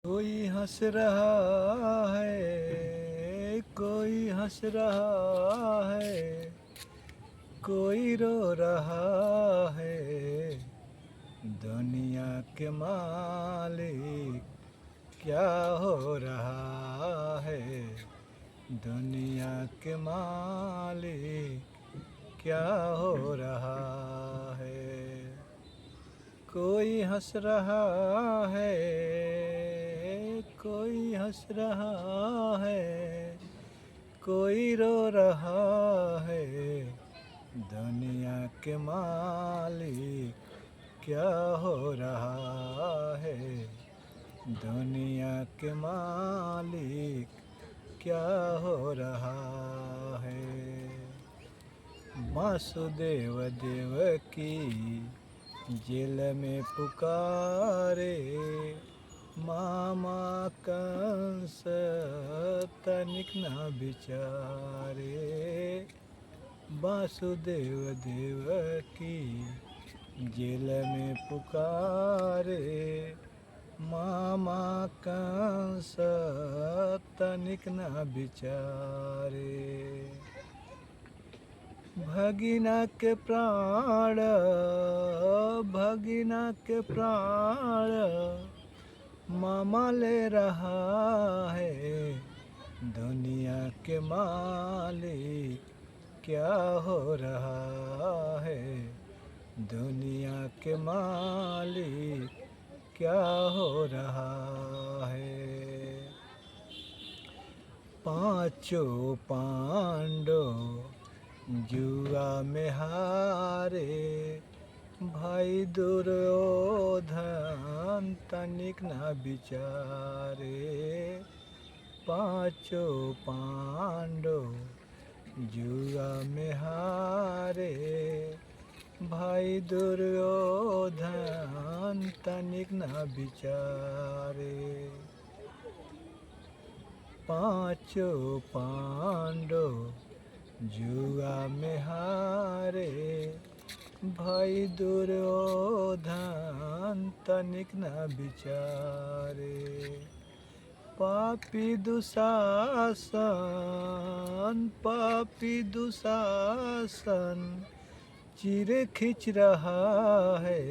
कोई हंस रहा है, कोई हंस रहा है, कोई रो रहा है। दुनिया के मालिक क्या हो रहा है। दुनिया के मालिक क्या हो रहा है। कोई हंस रहा है, कोई हंस रहा है, कोई रो रहा है। दुनिया के मालिक क्या हो रहा है। दुनिया के मालिक क्या हो रहा है। वासुदेव देवकी जेल में पुकारे, मामा कंस तनिक न बिचारे। वासुदेव देवकी जेल में पुकारे, मामा कंस तनिक न बिचारे। भगिना के प्राण, भगिना के प्राण मामा ले रहा है। दुनिया के मालिक क्या हो रहा है। दुनिया के मालिक क्या हो रहा है। पांचों पांडव जुआ में हारे, भाई दुर्योधन तनिक न बिचारे। पांचों पांडव जुआ में हारे, भाई दुर्योधन तनिक न बिचारे। पांचों पांडव जुआ में हारे, भाई दुर्योधन तनिक न बिचारे। पापी दुशासन, पापी दुशासन चिरे खींच रहा है।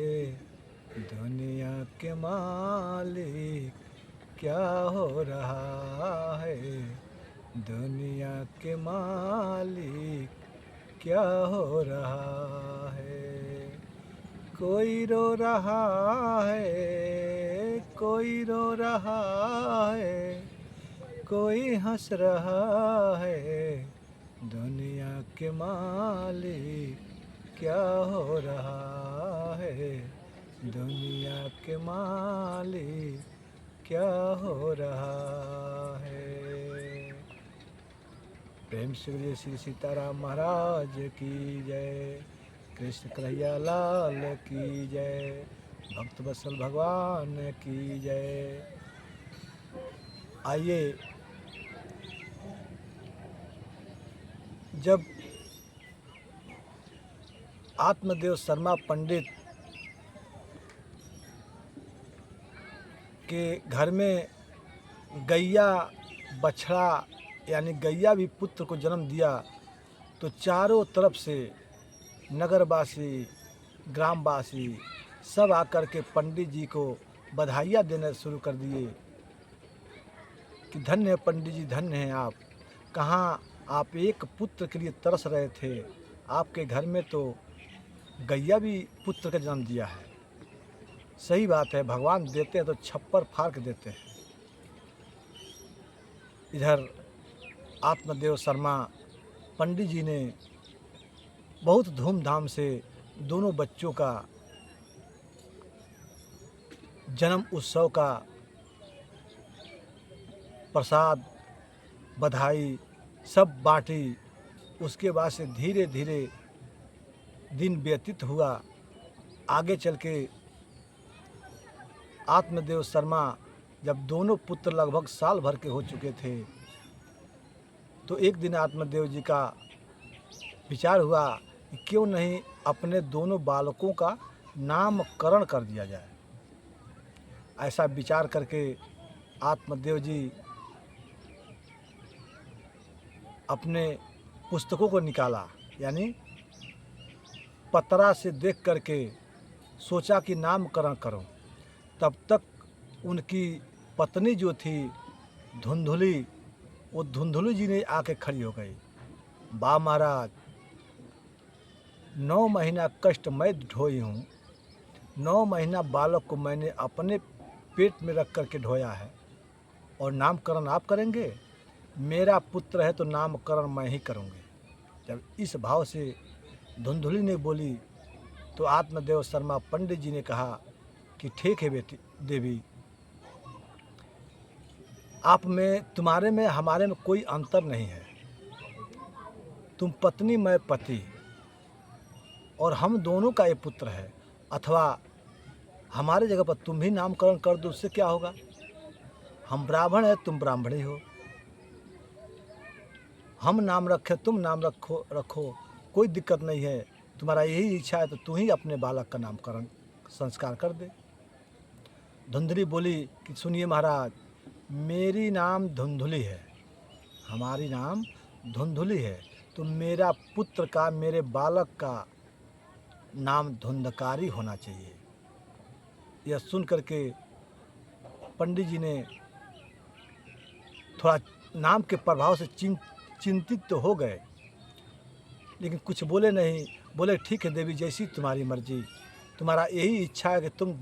दुनिया के मालिक क्या हो रहा है। दुनिया के मालिक क्या हो रहा है। कोई रो रहा है, कोई रो रहा है, कोई हंस रहा है। दुनिया के मालिक क्या हो रहा है। दुनिया के मालिक क्या हो रहा है। प्रेम से बोलिए श्री सीताराम महाराज की जय। कृष्ण कन्हैया लाल की जय। भक्त वत्सल भगवान की जय। आइए, जब आत्मदेव शर्मा पंडित के घर में गैया बछड़ा यानी गैया भी पुत्र को जन्म दिया, तो चारों तरफ से नगरवासी, ग्रामवासी सब आकर के पंडित जी को बधाइयाँ देना शुरू कर दिए कि धन्य है पंडित जी, धन्य हैं आप। कहाँ आप एक पुत्र के लिए तरस रहे थे, आपके घर में तो गैया भी पुत्र का जन्म दिया है। सही बात है, भगवान देते हैं तो छप्पर फाड़ के देते हैं। इधर आत्मदेव शर्मा पंडित जी ने बहुत धूमधाम से दोनों बच्चों का जन्म उत्सव का प्रसाद, बधाई सब बांटी। उसके बाद से धीरे धीरे दिन व्यतीत हुआ। आगे चल के आत्मदेव शर्मा जब दोनों पुत्र लगभग साल भर के हो चुके थे, तो एक दिन आत्मदेव जी का विचार हुआ कि क्यों नहीं अपने दोनों बालकों का नामकरण कर दिया जाए। ऐसा विचार करके आत्मदेव जी अपने पुस्तकों को निकाला, यानी पतरा से देख करके सोचा कि नामकरण करो। तब तक उनकी पत्नी जो थी धुंधुली, वो धुंधुली जी ने आके खड़ी हो गई। बा महाराज, 9 महीना कष्ट मैं ढोई हूँ, 9 महीना बालक को मैंने अपने पेट में रख करके ढोया है, और नामकरण आप करेंगे? मेरा पुत्र है तो नामकरण मैं ही करूँगी। जब इस भाव से धुंधुली ने बोली तो आत्मदेव शर्मा पंडित जी ने कहा कि ठीक है बेटी देवी, आप में, तुम्हारे में हमारे में कोई अंतर नहीं है। तुम पत्नी मैं पति, और हम दोनों का ये पुत्र है। अथवा हमारे जगह पर तुम भी नामकरण कर दो, उससे क्या होगा? हम ब्राह्मण हैं, तुम ब्राह्मणी हो। हम नाम रखें, तुम नाम रखो, कोई दिक्कत नहीं है। तुम्हारा यही इच्छा है तो तू ही अपने बालक का नामकरण संस्कार कर दे। धुंधली बोली कि सुनिए महाराज, मेरी नाम धुंधुली है, हमारी नाम धुंधुली है, तो मेरा पुत्र का, मेरे बालक का नाम धुंधकारी होना चाहिए। यह सुन करके पंडित जी ने थोड़ा नाम के प्रभाव से चिंतित तो हो गए, लेकिन कुछ बोले नहीं। बोले ठीक है देवी, जैसी तुम्हारी मर्जी, तुम्हारा यही इच्छा है कि तुम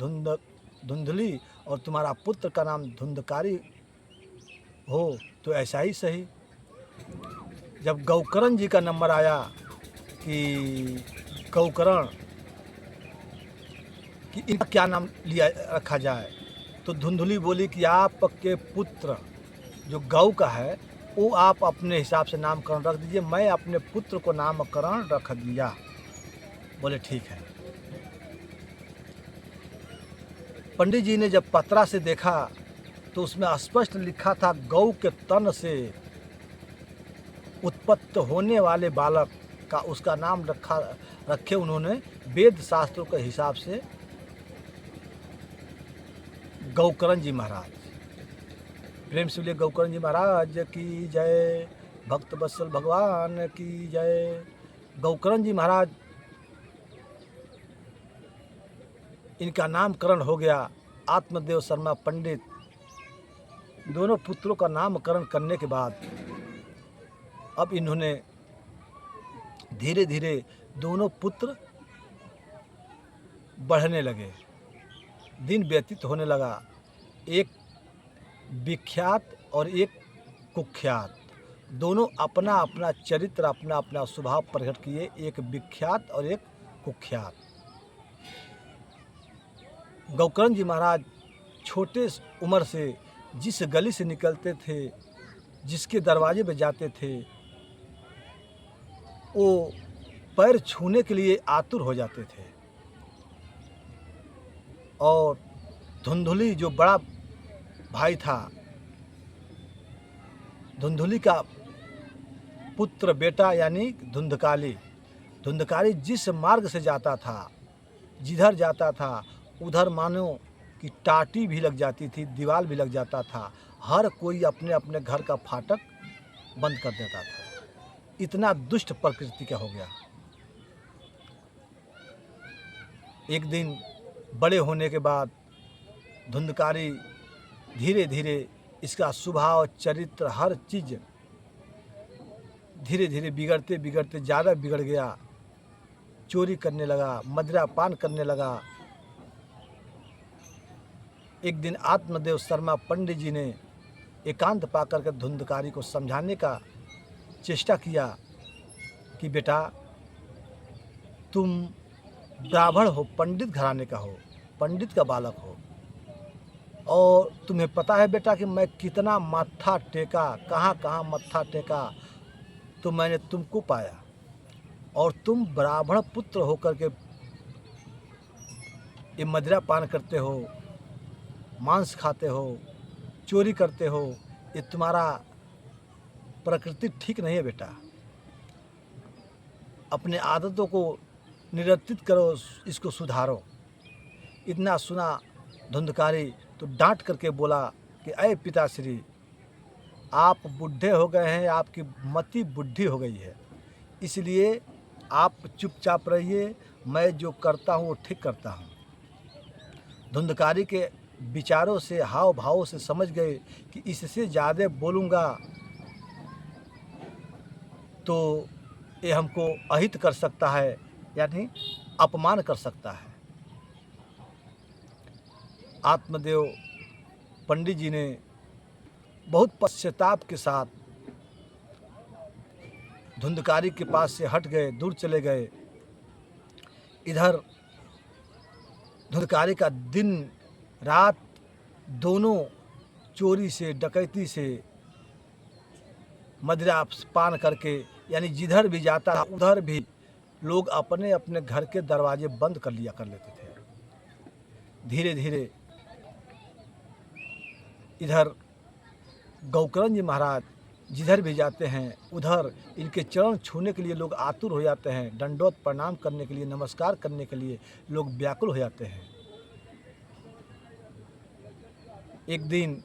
धुंधली और तुम्हारा पुत्र का नाम धुंधकारी हो, तो ऐसा ही सही। जब गौकरण जी का नंबर आया कि गौकरण कि इनका क्या नाम लिया रखा जाए, तो धुंधुली बोली कि आपके पुत्र जो गौ का है वो आप अपने हिसाब से नामकरण रख दीजिए, मैं अपने पुत्र को नामकरण रख दिया। बोले ठीक है। पंडित जी ने जब पत्रा से देखा तो उसमें स्पष्ट लिखा था, गौ के तन से उत्पन्न होने वाले बालक का उसका नाम रखे उन्होंने वेद शास्त्रों के हिसाब से गौकरण जी महाराज। प्रेम से बोलिए गौकरण जी महाराज की जय, भक्त वत्सल भगवान की जय। गौकरण जी महाराज, इनका नामकरण हो गया। आत्मदेव शर्मा पंडित दोनों पुत्रों का नामकरण करने के बाद अब इन्होंने धीरे धीरे दोनों पुत्र बढ़ने लगे, दिन व्यतीत होने लगा। एक विख्यात और एक कुख्यात, दोनों अपना अपना चरित्र, अपना अपना स्वभाव प्रकट किए, एक विख्यात और एक कुख्यात। गौकर्ण जी महाराज छोटे उम्र से जिस गली से निकलते थे, जिसके दरवाजे पे जाते थे, वो पैर छूने के लिए आतुर हो जाते थे। और धुंधुली जो बड़ा भाई था, धुंधुली का पुत्र बेटा यानी धुंधकारी जिस मार्ग से जाता था, जिधर जाता था उधर मानो कि टाटी भी लग जाती थी, दीवार भी लग जाता था, हर कोई अपने अपने घर का फाटक बंद कर देता था। इतना दुष्ट प्रकृति का हो गया। एक दिन बड़े होने के बाद धुंधकारी धीरे धीरे इसका स्वभाव, चरित्र, हर चीज़ धीरे धीरे बिगड़ते बिगड़ते ज़्यादा बिगड़ गया। चोरी करने लगा, मदिरा पान करने लगा। एक दिन आत्मदेव शर्मा पंडित जी ने एकांत पाकर के धुंधकारी को समझाने का चेष्टा किया कि बेटा, तुम ब्राह्मण हो, पंडित घराने का हो, पंडित का बालक हो, और तुम्हें पता है बेटा कि मैं कितना मत्था टेका, कहाँ कहाँ मत्था टेका तो मैंने तुमको पाया, और तुम ब्राह्मण पुत्र होकर के ये मदिरा पान करते हो, मांस खाते हो, चोरी करते हो। ये तुम्हारा प्रकृति ठीक नहीं है बेटा। अपने आदतों को निरर्थित करो, इसको सुधारो। इतना सुना धुंधकारी तो डांट करके बोला कि अय पिताश्री, आप बूढ़े हो गए हैं, आपकी मति बुद्धि हो गई है, इसलिए आप चुपचाप रहिए, मैं जो करता हूँ वो ठीक करता हूँ। धुंधकारी के विचारों से, हाव भावों से समझ गए कि इससे ज़्यादा बोलूँगा तो ये हमको अहित कर सकता है, यानी अपमान कर सकता है। आत्मदेव पंडित जी ने बहुत पश्चाताप के साथ धुंधकारी के पास से हट गए, दूर चले गए। इधर धुंधकारी का दिन रात दोनों चोरी से, डकैती से, मदिरा पान करके, यानी जिधर भी जाता था उधर भी लोग अपने अपने घर के दरवाजे बंद कर लिया कर लेते थे। धीरे धीरे इधर गौकरण जी महाराज जिधर भी जाते हैं उधर इनके चरण छूने के लिए लोग आतुर हो जाते हैं, दंडोत प्रणाम करने के लिए, नमस्कार करने के लिए लोग व्याकुल हो जाते हैं। एक दिन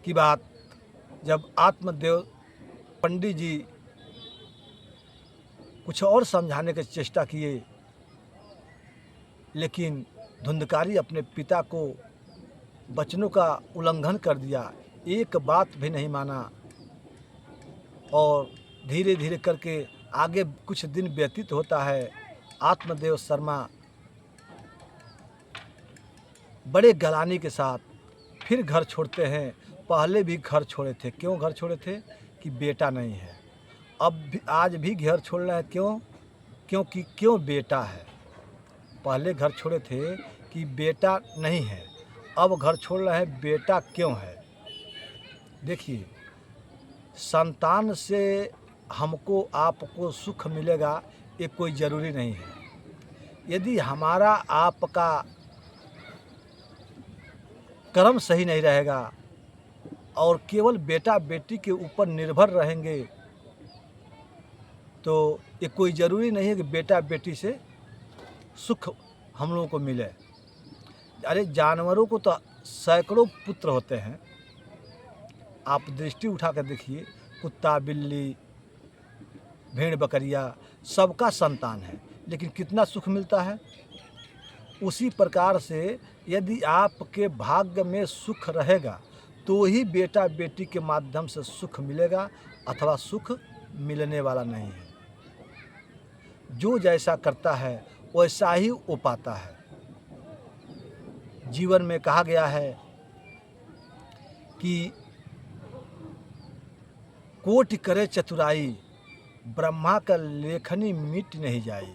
की बात, जब आत्मदेव पंडित जी कुछ और समझाने की चेष्टा किए, लेकिन धुंधकारी अपने पिता को वचनों का उल्लंघन कर दिया, एक बात भी नहीं माना। और धीरे धीरे करके आगे कुछ दिन व्यतीत होता है। आत्मदेव शर्मा बड़े गलानी के साथ फिर घर छोड़ते हैं। पहले भी घर छोड़े थे। क्यों घर छोड़े थे? कि बेटा नहीं है। अब भी, आज भी घर छोड़ रहे हैं। क्यों? क्योंकि क्यों बेटा है। पहले घर छोड़े थे कि बेटा नहीं है, अब घर छोड़ रहे हैं बेटा क्यों है। देखिए, संतान से हमको आपको सुख मिलेगा ये कोई ज़रूरी नहीं है। यदि हमारा आपका कर्म सही नहीं रहेगा और केवल बेटा बेटी के ऊपर निर्भर रहेंगे तो ये कोई ज़रूरी नहीं है कि बेटा बेटी से सुख हम लोगों को मिले। अरे जानवरों को तो सैकड़ों पुत्र होते हैं। आप दृष्टि उठा कर देखिए, कुत्ता, बिल्ली, भेड़, बकरिया, सबका संतान है, लेकिन कितना सुख मिलता है। उसी प्रकार से यदि आपके भाग्य में सुख रहेगा तो ही बेटा बेटी के माध्यम से सुख मिलेगा, अथवा सुख मिलने वाला नहीं है। जो जैसा करता है वैसा ही वो पाता है। जीवन में कहा गया है कि कोटि करे चतुराई, ब्रह्मा का लेखनी मिट नहीं जाई।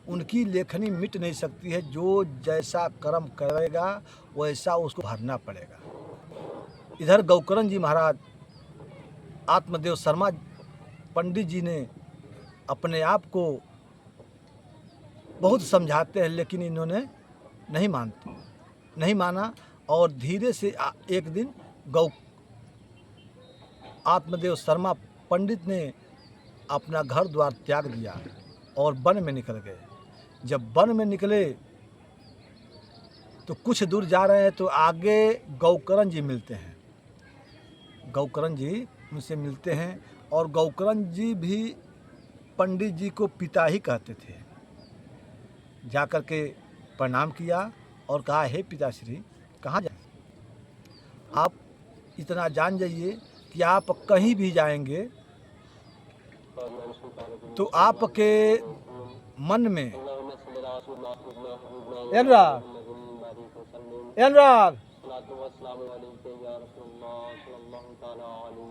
उनकी लेखनी मिट नहीं सकती है। जो जैसा कर्म करेगा वैसा उसको भरना पड़ेगा। इधर गौकरण जी महाराज, आत्मदेव शर्मा पंडित जी ने अपने आप को बहुत समझाते हैं, लेकिन इन्होंने नहीं माना। और धीरे से एक दिन आत्मदेव शर्मा पंडित ने अपना घर द्वार त्याग दिया और वन में निकल गए। जब वन में निकले तो कुछ दूर जा रहे हैं तो आगे गौकरण जी मिलते हैं। गौकरण जी उनसे मिलते हैं और गौकरण जी भी पंडित जी को पिता ही कहते थे। जाकर के प्रणाम किया और कहा, हे पिताश्री, कहाँ जाए? आप इतना जान जाइए कि आप कहीं भी जाएंगे तो आपके मन में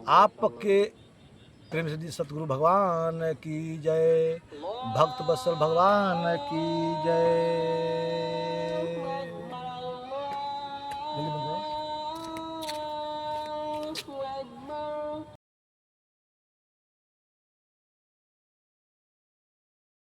आपके प्रेम से सतगुरु भगवान की जय, भक्त वत्सल भगवान की जय।